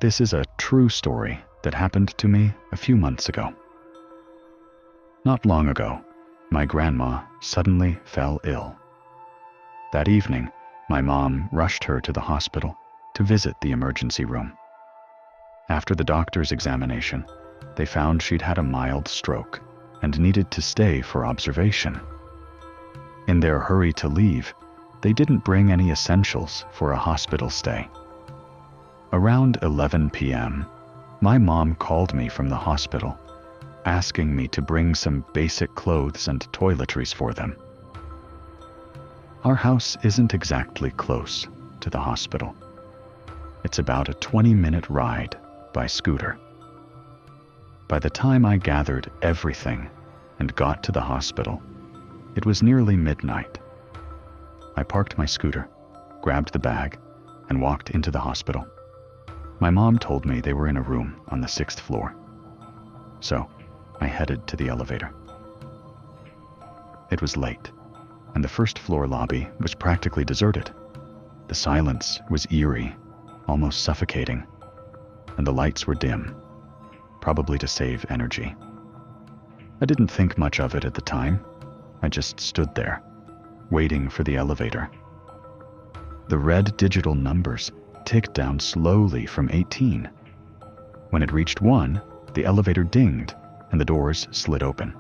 This is a true story that happened to me a few months ago. Not long ago, my grandma suddenly fell ill. That evening, my mom rushed her to the hospital to visit the emergency room. After the doctor's examination, they found she'd had a mild stroke and needed to stay for observation. In their hurry to leave, they didn't bring any essentials for a hospital stay. Around 11 p.m., my mom called me from the hospital, asking me to bring some basic clothes and toiletries for them. Our house isn't exactly close to the hospital. It's about a 20-minute ride by scooter. By the time I gathered everything and got to the hospital, it was nearly midnight. I parked my scooter, grabbed the bag, and walked into the hospital. My mom told me they were in a room on the 6th floor. So I headed to the elevator. It was late, and the first-floor lobby was practically deserted. The silence was eerie, almost suffocating, and the lights were dim, probably to save energy. I didn't think much of it at the time. I just stood there, waiting for the elevator. The red digital numbers ticked down slowly from 18. When it reached 1, the elevator dinged and the doors slid open.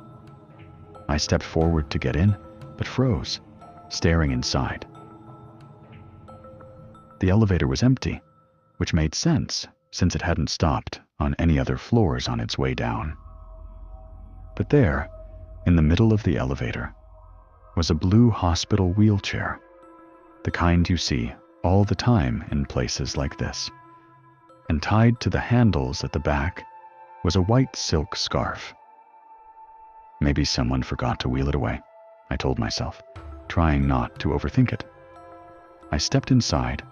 I stepped forward to get in, but froze, staring inside. The elevator was empty, which made sense since it hadn't stopped on any other floors on its way down. But there, in the middle of the elevator, was a blue hospital wheelchair, the kind you see all the time in places like this. And tied to the handles at the back was a white silk scarf. Maybe someone forgot to wheel it away, I told myself, trying not to overthink it. I stepped inside,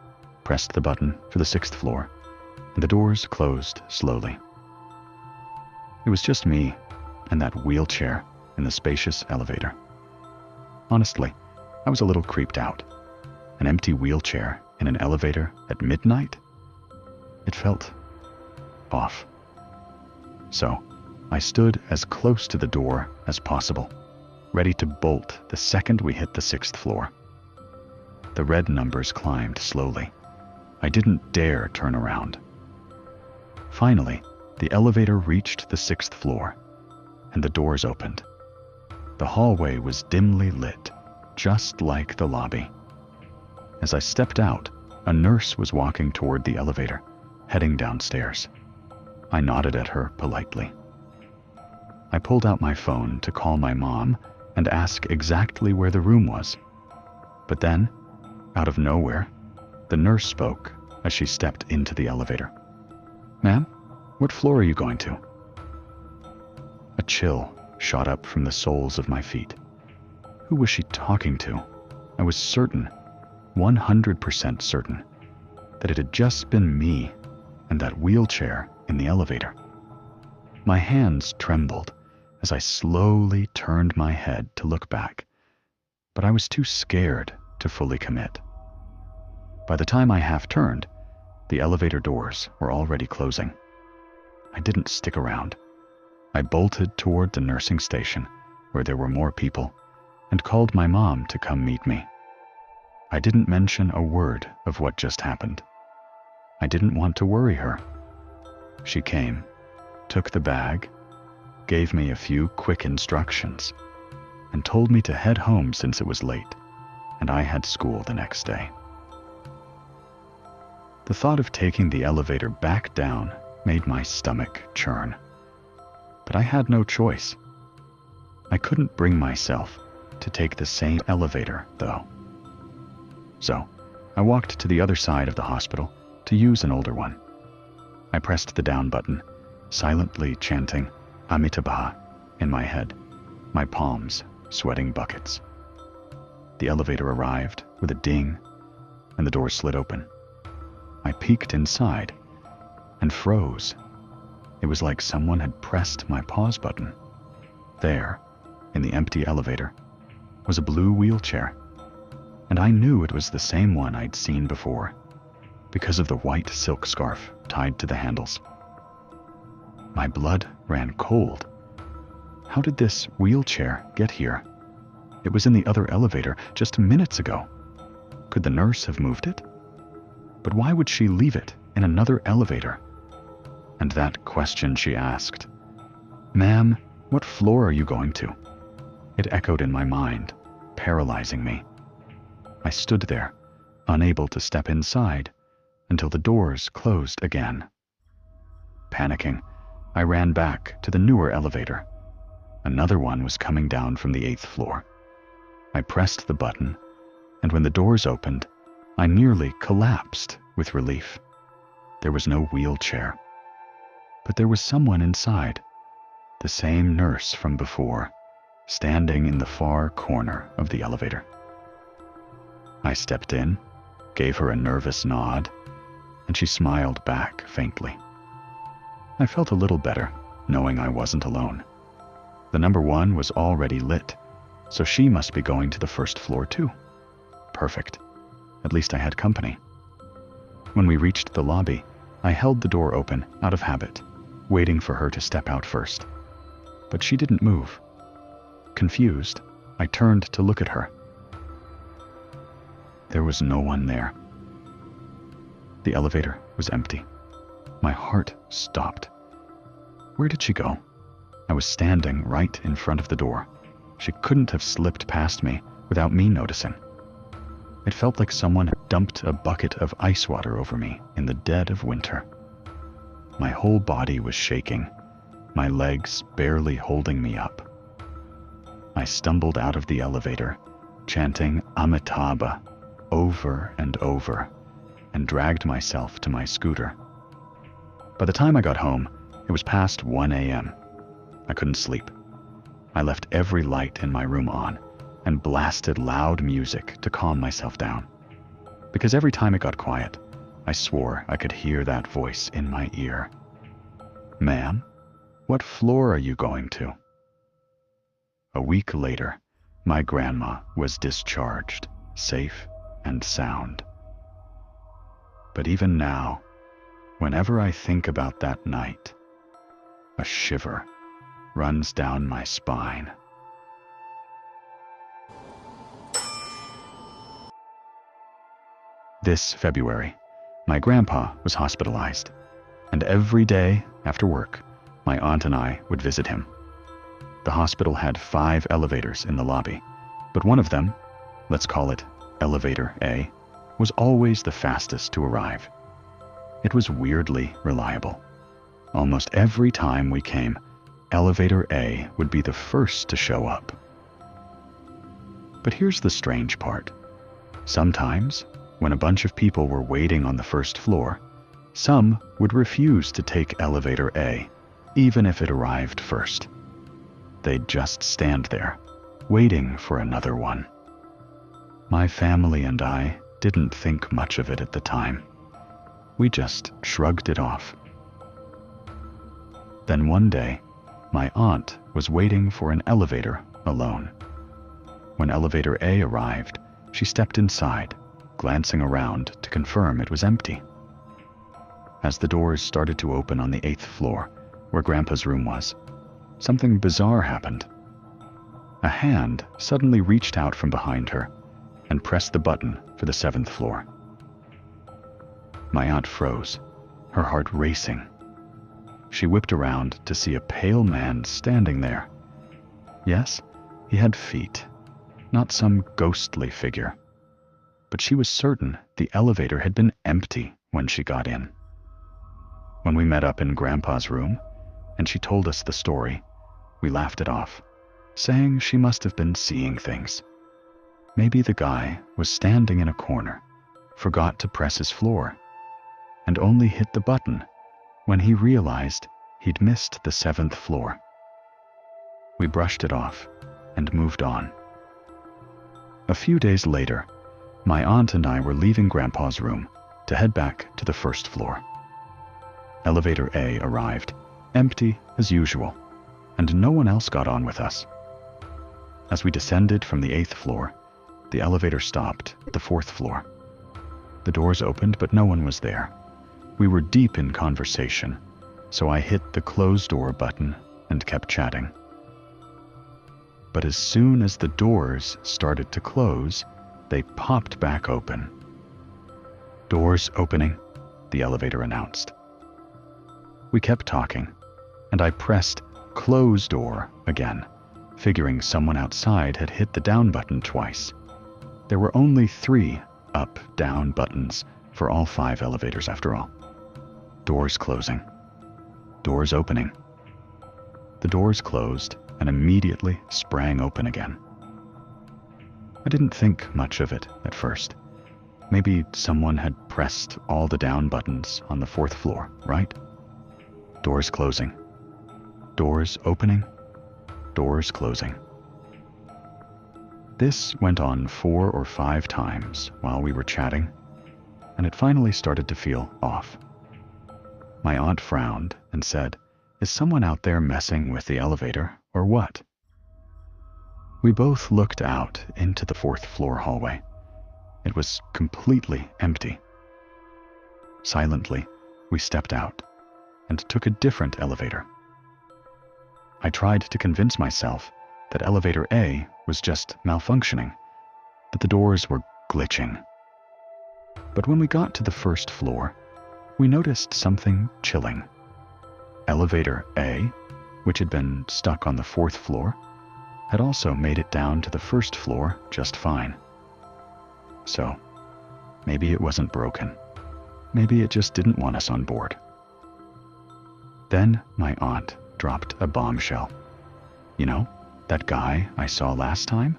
pressed the button for the 6th floor, and the doors closed slowly. It was just me and that wheelchair in the spacious elevator. Honestly, I was a little creeped out. An empty wheelchair in an elevator at midnight? It felt off. So I stood as close to the door as possible, ready to bolt the second we hit the 6th floor. The red numbers climbed slowly. I didn't dare turn around. Finally, the elevator reached the 6th floor, and the doors opened. The hallway was dimly lit, just like the lobby. As I stepped out, a nurse was walking toward the elevator, heading downstairs. I nodded at her politely. I pulled out my phone to call my mom and ask exactly where the room was. But then, out of nowhere, the nurse spoke as she stepped into the elevator. "Ma'am, what floor are you going to?" A chill shot up from the soles of my feet. Who was she talking to? I was certain, 100% certain, that it had just been me and that wheelchair in the elevator. My hands trembled as I slowly turned my head to look back, but I was too scared to fully commit. By the time I half turned, the elevator doors were already closing. I didn't stick around. I bolted toward the nursing station, where there were more people, and called my mom to come meet me. I didn't mention a word of what just happened. I didn't want to worry her. She came, took the bag, gave me a few quick instructions, and told me to head home since it was late, and I had school the next day. The thought of taking the elevator back down made my stomach churn. But I had no choice. I couldn't bring myself to take the same elevator, though. So, I walked to the other side of the hospital to use an older one. I pressed the down button, silently chanting Amitabha in my head, my palms sweating buckets. The elevator arrived with a ding, and the doors slid open. I peeked inside and froze. It was like someone had pressed my pause button. There, in the empty elevator, was a blue wheelchair, and I knew it was the same one I'd seen before. because of the white silk scarf tied to the handles. My blood ran cold. How did this wheelchair get here? It was in the other elevator just minutes ago. Could the nurse have moved it? But why would she leave it in another elevator? And that question she asked, "Ma'am, what floor are you going to?" It echoed in my mind, paralyzing me. I stood there, unable to step inside, until the doors closed again. Panicking, I ran back to the newer elevator. Another one was coming down from the 8th floor. I pressed the button, and when the doors opened, I nearly collapsed with relief. There was no wheelchair, but there was someone inside, the same nurse from before, standing in the far corner of the elevator. I stepped in, gave her a nervous nod, and she smiled back faintly. I felt a little better, knowing I wasn't alone. The number 1 was already lit, so she must be going to the 1st floor too. Perfect. At least I had company. When we reached the lobby, I held the door open out of habit, waiting for her to step out first. But she didn't move. Confused, I turned to look at her. There was no one there. The elevator was empty. My heart stopped. Where did she go? I was standing right in front of the door. She couldn't have slipped past me without me noticing. It felt like someone had dumped a bucket of ice water over me in the dead of winter. My whole body was shaking, my legs barely holding me up. I stumbled out of the elevator, chanting Amitabha over and over, and dragged myself to my scooter. By the time I got home, it was past 1 a.m. I couldn't sleep. I left every light in my room on and blasted loud music to calm myself down. Because every time it got quiet, I swore I could hear that voice in my ear. "Ma'am, what floor are you going to?" A week later, my grandma was discharged, safe and sound. But even now, whenever I think about that night, a shiver runs down my spine. This February, my grandpa was hospitalized, and every day after work, my aunt and I would visit him. The hospital had 5 elevators in the lobby, but one of them, let's call it Elevator A, was always the fastest to arrive. It was weirdly reliable. Almost every time we came, Elevator A would be the first to show up. But here's the strange part. Sometimes, when a bunch of people were waiting on the 1st floor, some would refuse to take Elevator A, even if it arrived first. They'd just stand there, waiting for another one. My family and I didn't think much of it at the time. We just shrugged it off. Then one day, my aunt was waiting for an elevator alone. When Elevator A arrived, she stepped inside, glancing around to confirm it was empty. As the doors started to open on the 8th floor, where Grandpa's room was, something bizarre happened. A hand suddenly reached out from behind her and pressed the button for the 7th floor. My aunt froze, her heart racing. She whipped around to see a pale man standing there. Yes, he had feet, not some ghostly figure. But she was certain the elevator had been empty when she got in. When we met up in Grandpa's room, and she told us the story, we laughed it off, saying she must have been seeing things. Maybe the guy was standing in a corner, forgot to press his floor, and only hit the button when he realized he'd missed the 7th floor. We brushed it off and moved on. A few days later, my aunt and I were leaving Grandpa's room to head back to the 1st floor. Elevator A arrived, empty as usual, and no one else got on with us. As we descended from the 8th floor, the elevator stopped at the 4th floor. The doors opened, but no one was there. We were deep in conversation, so I hit the close door button and kept chatting. But as soon as the doors started to close, they popped back open. "Doors opening," the elevator announced. We kept talking, and I pressed "close door" again, figuring someone outside had hit the down button twice. There were only 3 up-down buttons for all 5 elevators after all. Doors closing. Doors opening. The doors closed and immediately sprang open again. I didn't think much of it at first. Maybe someone had pressed all the down buttons on the 4th floor, right? Doors closing. Doors opening. Doors closing. This went on 4 or 5 times while we were chatting, and it finally started to feel off. My aunt frowned and said, "Is someone out there messing with the elevator, or what?" We both looked out into the 4th floor hallway. It was completely empty. Silently, we stepped out and took a different elevator. I tried to convince myself that elevator A was just malfunctioning, that the doors were glitching. But when we got to the 1st floor, we noticed something chilling. Elevator A, which had been stuck on the 4th floor, had also made it down to the 1st floor just fine. So, maybe it wasn't broken. Maybe it just didn't want us on board. Then my aunt dropped a bombshell. "You know, that guy I saw last time,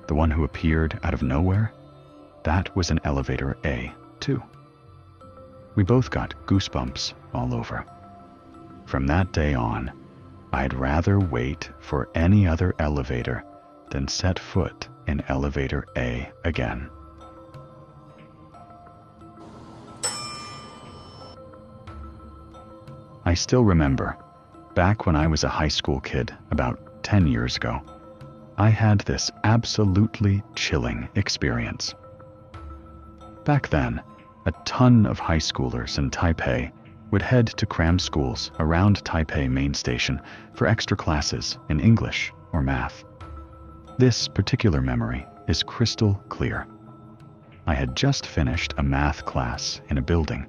the one who appeared out of nowhere, that was an elevator A, too." We both got goosebumps all over. From that day on, I'd rather wait for any other elevator than set foot in elevator A again. I still remember, back when I was a high school kid, about 10 years ago, I had this absolutely chilling experience. Back then, a ton of high schoolers in Taipei would head to cram schools around Taipei main station for extra classes in English or math. This particular memory is crystal clear. I had just finished a math class in a building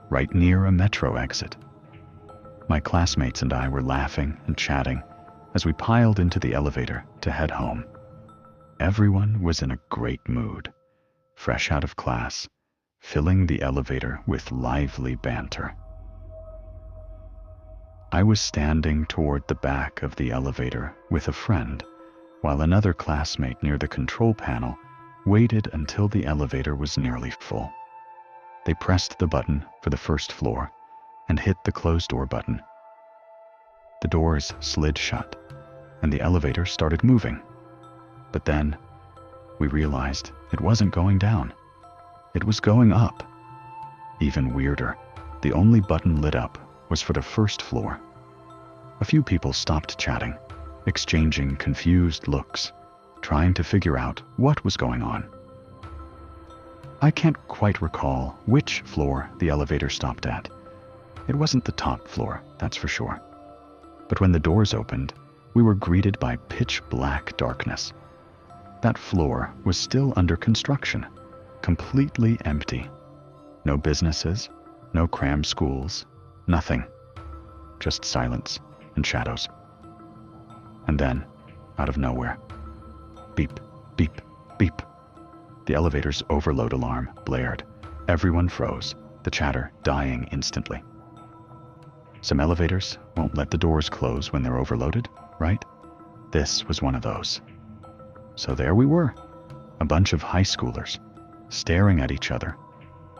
right near a metro exit. My classmates and I were laughing and chatting as we piled into the elevator to head home. Everyone was in a great mood, fresh out of class, filling the elevator with lively banter. I was standing toward the back of the elevator with a friend, while another classmate near the control panel waited until the elevator was nearly full. They pressed the button for the 1st floor and hit the close door button. The doors slid shut, and the elevator started moving. But then, we realized it wasn't going down. It was going up. Even weirder, the only button lit up was for the 1st floor. A few people stopped chatting, exchanging confused looks, trying to figure out what was going on. I can't quite recall which floor the elevator stopped at. It wasn't the top floor, that's for sure. But when the doors opened, we were greeted by pitch black darkness. That floor was still under construction, completely empty. No businesses, no cram schools, nothing. Just silence and shadows. And then, out of nowhere, beep, beep, beep. The elevator's overload alarm blared. Everyone froze, the chatter dying instantly. Some elevators won't let the doors close when they're overloaded, right? This was one of those. So there we were, a bunch of high schoolers, staring at each other,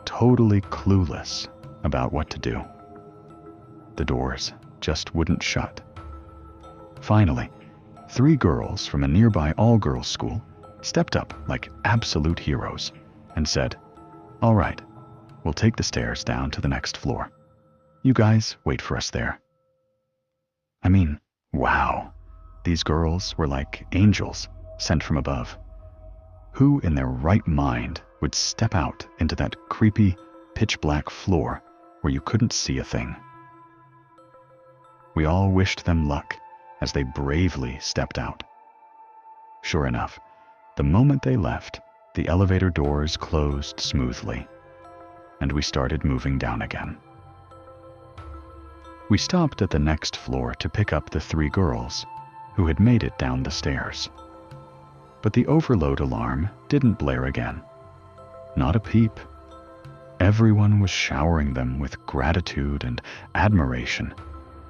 totally clueless about what to do. The doors just wouldn't shut. Finally, 3 girls from a nearby all-girls school stepped up like absolute heroes and said, "All right, we'll take the stairs down to the next floor. You guys wait for us there." I mean, wow, these girls were like angels sent from above. Who in their right mind would step out into that creepy, pitch-black floor where you couldn't see a thing. We all wished them luck as they bravely stepped out. Sure enough, the moment they left, the elevator doors closed smoothly, and we started moving down again. We stopped at the next floor to pick up the 3 girls who had made it down the stairs. But the overload alarm didn't blare again. Not a peep. Everyone was showering them with gratitude and admiration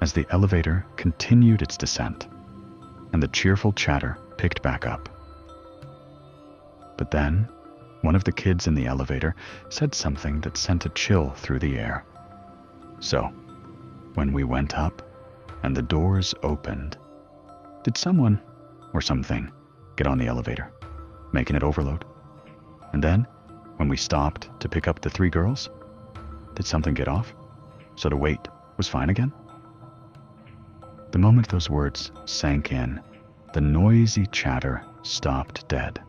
as the elevator continued its descent, and the cheerful chatter picked back up. But then, one of the kids in the elevator said something that sent a chill through the air. So, when we went up and the doors opened, did someone or something get on the elevator, making it overload? And then, when we stopped to pick up the 3 girls, did something get off so the wait was fine again? The moment those words sank in, the noisy chatter stopped dead.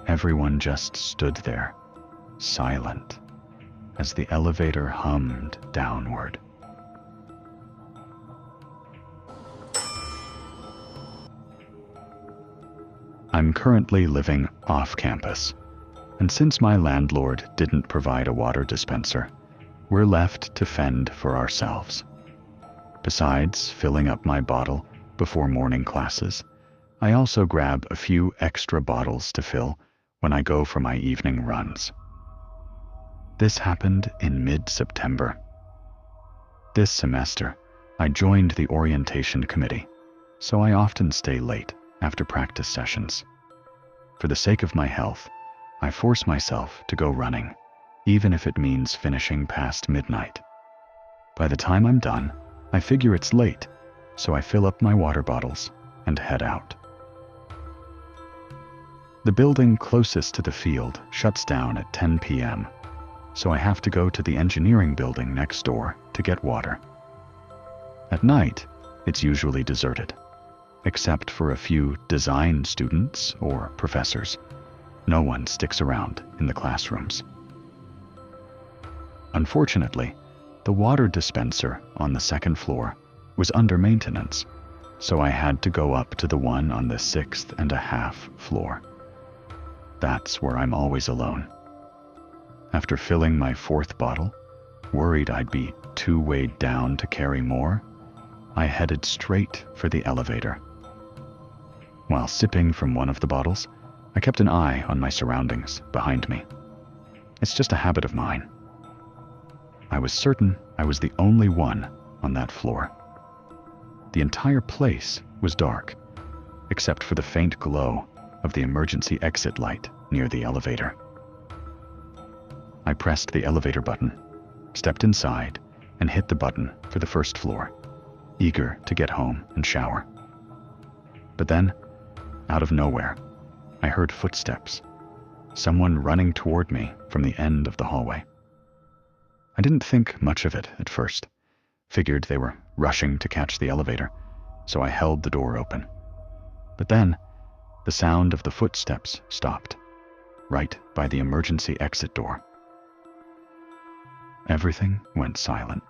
Everyone just stood there, silent, as the elevator hummed downward. I'm currently living off campus, and since my landlord didn't provide a water dispenser, we're left to fend for ourselves. Besides filling up my bottle before morning classes, I also grab a few extra bottles to fill when I go for my evening runs. This happened in mid-September. This semester, I joined the orientation committee, so I often stay late after practice sessions. For the sake of my health, I force myself to go running, even if it means finishing past midnight. By the time I'm done, I figure it's late, so I fill up my water bottles and head out. The building closest to the field shuts down at 10 p.m., so I have to go to the engineering building next door to get water. At night, it's usually deserted, except for a few design students or professors. No one sticks around in the classrooms. Unfortunately, the water dispenser on the 2nd floor was under maintenance, so I had to go up to the one on the 6th and a half floor. That's where I'm always alone. After filling my 4th bottle, worried I'd be too weighed down to carry more, I headed straight for the elevator. While sipping from one of the bottles, I kept an eye on my surroundings behind me. It's just a habit of mine. I was certain I was the only one on that floor. The entire place was dark, except for the faint glow of the emergency exit light near the elevator. I pressed the elevator button, stepped inside, and hit the button for the 1st floor, eager to get home and shower. But then, out of nowhere, I heard footsteps, someone running toward me from the end of the hallway. I didn't think much of it at first, figured they were rushing to catch the elevator, so I held the door open. But then, the sound of the footsteps stopped, right by the emergency exit door. Everything went silent.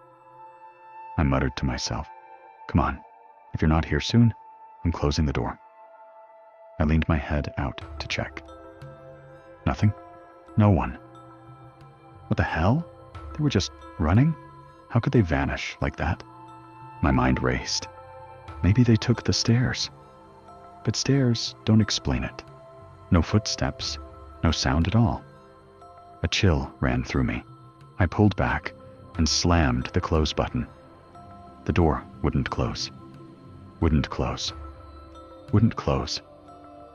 I muttered to myself, "Come on, if you're not here soon, I'm closing the door." I leaned my head out to check. Nothing. No one. What the hell? They were just running? How could they vanish like that? My mind raced. Maybe they took the stairs. But stairs don't explain it. No footsteps, no sound at all. A chill ran through me. I pulled back and slammed the close button. The door wouldn't close. Wouldn't close. Wouldn't close.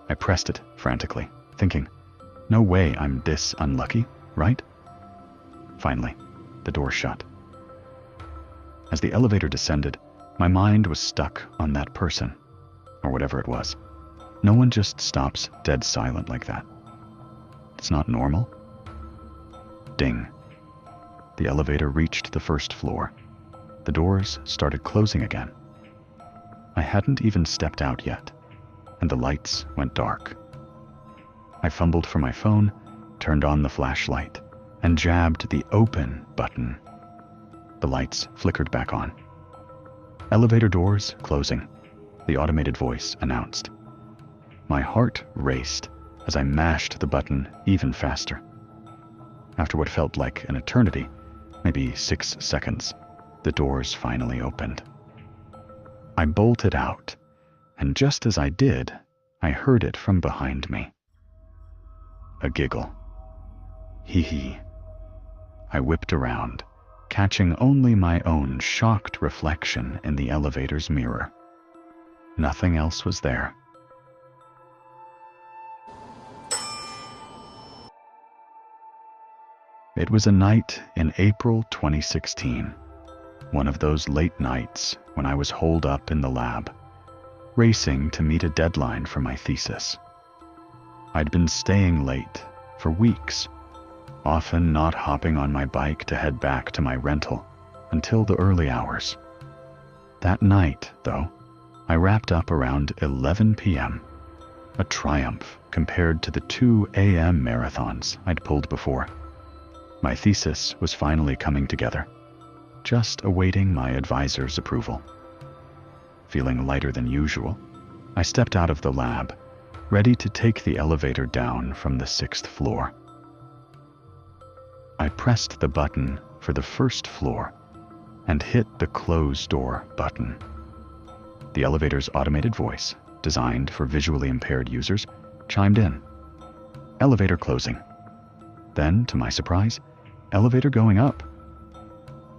I pressed it frantically, thinking, no way I'm this unlucky, right? Finally, the door shut. As the elevator descended, my mind was stuck on that person, or whatever it was. No one just stops dead silent like that. It's not normal. Ding. The elevator reached the 1st floor. The doors started closing again. I hadn't even stepped out yet, and the lights went dark. I fumbled for my phone turned on the flashlight and jabbed the open button. The lights flickered back on. Elevator doors closing, the automated voice announced. My heart raced as I mashed the button even faster. After what felt like an eternity, maybe 6 seconds, the doors finally opened. I bolted out, and just as I did, I heard it from behind me. A giggle. Hee hee. I whipped around, catching only my own shocked reflection in the elevator's mirror. Nothing else was there. It was a night in April 2016, one of those late nights when I was holed up in the lab, racing to meet a deadline for my thesis. I'd been staying late for weeks, often not hopping on my bike to head back to my rental until the early hours. That night, though, I wrapped up around 11 p.m., a triumph compared to the 2 a.m. marathons I'd pulled before. My thesis was finally coming together, just awaiting my advisor's approval. Feeling lighter than usual, I stepped out of the lab, ready to take the elevator down from the 6th floor. I pressed the button for the 1st floor and hit the close door button. The elevator's automated voice, designed for visually impaired users, chimed in. Elevator closing. Then, to my surprise, elevator going up.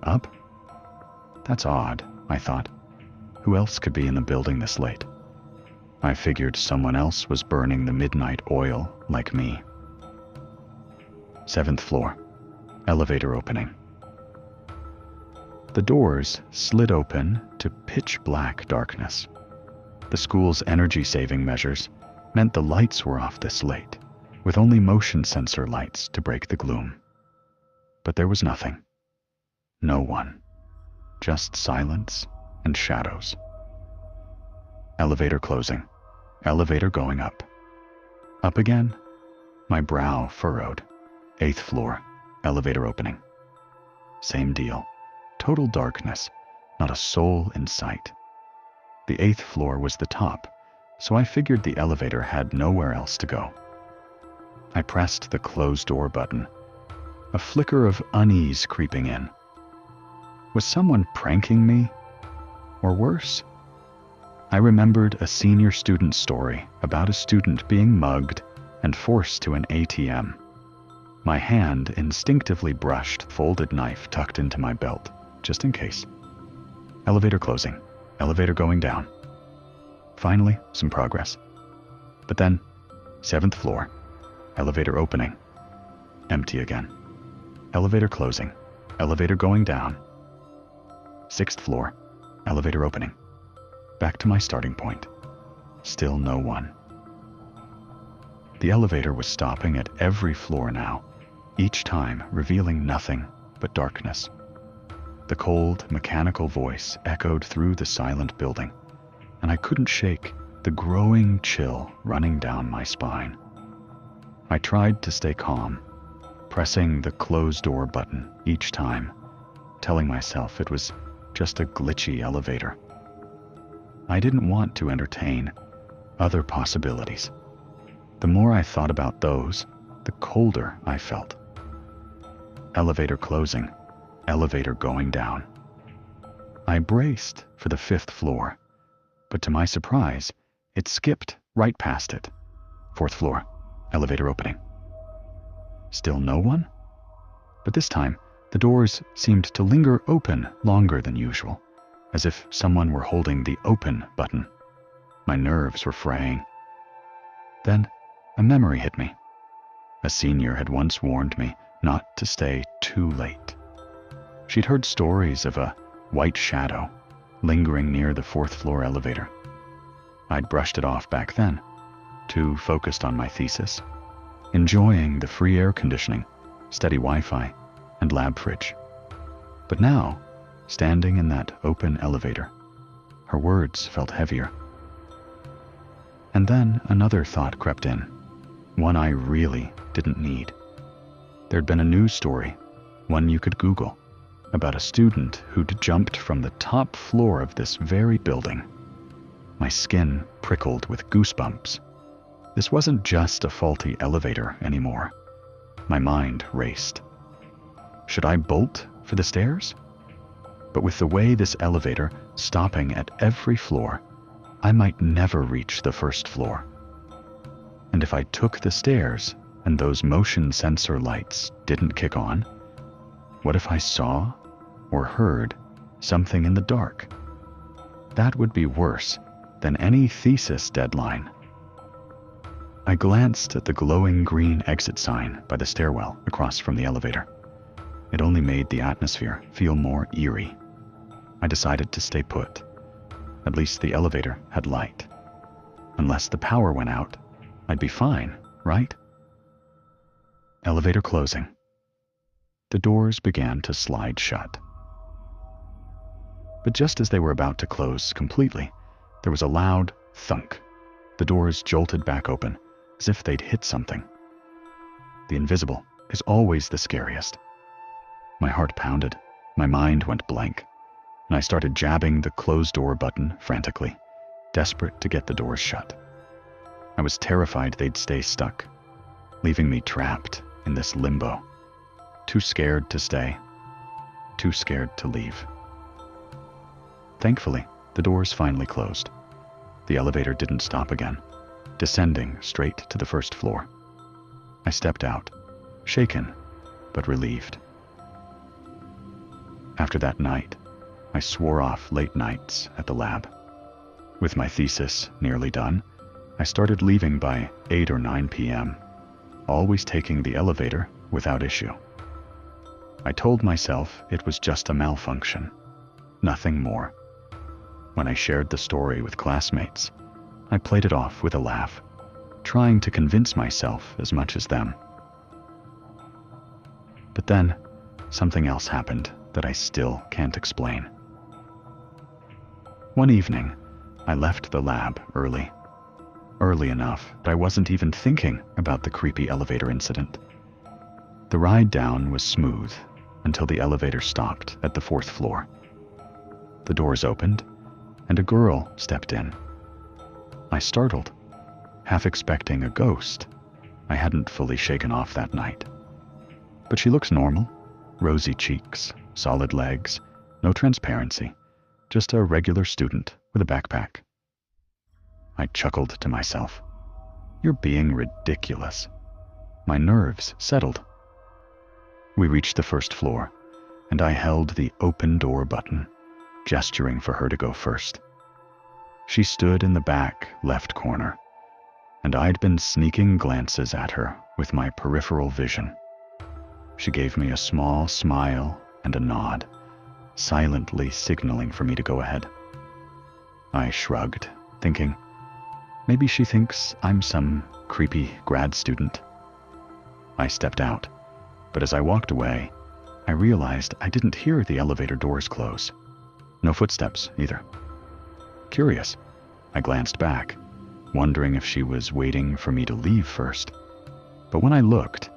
Up? That's odd, I thought. Who else could be in the building this late? I figured someone else was burning the midnight oil like me. 7th floor. Elevator opening. The doors slid open to pitch black darkness. The school's energy-saving measures meant the lights were off this late, with only motion sensor lights to break the gloom. But there was nothing. No one. Just silence and shadows. Elevator closing. Elevator going up. Up again. My brow furrowed. 8th floor. Elevator opening. Same deal. Total darkness. Not a soul in sight. The 8th floor was the top, so I figured the elevator had nowhere else to go. I pressed the close door button. A flicker of unease creeping in. Was someone pranking me? Or worse? I remembered a senior student story about a student being mugged and forced to an ATM. My hand instinctively brushed the folded knife tucked into my belt, just in case. Elevator closing. Elevator going down. Finally, some progress. But then, 7th floor. Elevator opening. Empty again. Elevator closing. Elevator going down. 6th floor. Elevator opening. Back to my starting point. Still no one. The elevator was stopping at every floor now, each time revealing nothing but darkness. The cold, mechanical voice echoed through the silent building, and I couldn't shake the growing chill running down my spine. I tried to stay calm, pressing the close door button each time, telling myself it was just a glitchy elevator. I didn't want to entertain other possibilities. The more I thought about those, the colder I felt. Elevator closing, elevator going down. I braced for the 5th floor, but to my surprise, it skipped right past it. 4th floor, elevator opening. Still no one? But this time, the doors seemed to linger open longer than usual, as if someone were holding the open button. My nerves were fraying. Then, a memory hit me. A senior had once warned me not to stay too late. She'd heard stories of a white shadow lingering near the 4th floor elevator. I'd brushed it off back then, too focused on my thesis, enjoying the free air conditioning, steady Wi-Fi, and lab fridge. But now, standing in that open elevator, her words felt heavier. And then another thought crept in, one I really didn't need. There'd been a news story, one you could Google, about a student who'd jumped from the top floor of this very building. My skin prickled with goosebumps. This wasn't just a faulty elevator anymore. My mind raced. Should I bolt for the stairs? But with the way this elevator stopping at every floor, I might never reach the first floor. And if I took the stairs and those motion sensor lights didn't kick on, what if I saw or heard something in the dark? That would be worse than any thesis deadline. I glanced at the glowing green exit sign by the stairwell across from the elevator. It only made the atmosphere feel more eerie. I decided to stay put. At least the elevator had light. Unless the power went out, I'd be fine, right? Elevator closing. The doors began to slide shut. But just as they were about to close completely, there was a loud thunk. The doors jolted back open, as if they'd hit something. The invisible is always the scariest. My heart pounded, my mind went blank, and I started jabbing the close door button frantically, desperate to get the doors shut. I was terrified they'd stay stuck, leaving me trapped in this limbo, too scared to stay, too scared to leave. Thankfully, the doors finally closed. The elevator didn't stop again, descending straight to the first floor. I stepped out, shaken but relieved. After that night, I swore off late nights at the lab. With my thesis nearly done, I started leaving by 8 or 9 p.m., always taking the elevator without issue. I told myself it was just a malfunction, nothing more. When I shared the story with classmates, I played it off with a laugh, trying to convince myself as much as them. But then, something else happened that I still can't explain. One evening, I left the lab early enough that I wasn't even thinking about the creepy elevator incident. The ride down was smooth until the elevator stopped at the 4th floor. The doors opened, and a girl stepped in. I startled, half expecting a ghost I hadn't fully shaken off that night. But she looks normal, rosy cheeks, solid legs, no transparency, just a regular student with a backpack. I chuckled to myself. You're being ridiculous. My nerves settled. We reached the 1st floor, and I held the open door button, gesturing for her to go first. She stood in the back left corner, and I'd been sneaking glances at her with my peripheral vision. She gave me a small smile and a nod, silently signaling for me to go ahead. I shrugged, thinking, maybe she thinks I'm some creepy grad student. I stepped out, but as I walked away, I realized I didn't hear the elevator doors close. No footsteps either. Curious, I glanced back, wondering if she was waiting for me to leave first. But when I looked,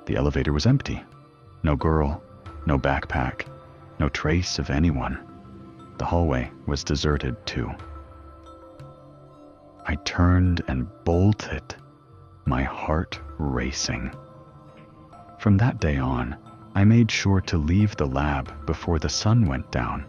the elevator was empty. No girl, no backpack, no trace of anyone. The hallway was deserted too. I turned and bolted, my heart racing. From that day on, I made sure to leave the lab before the sun went down.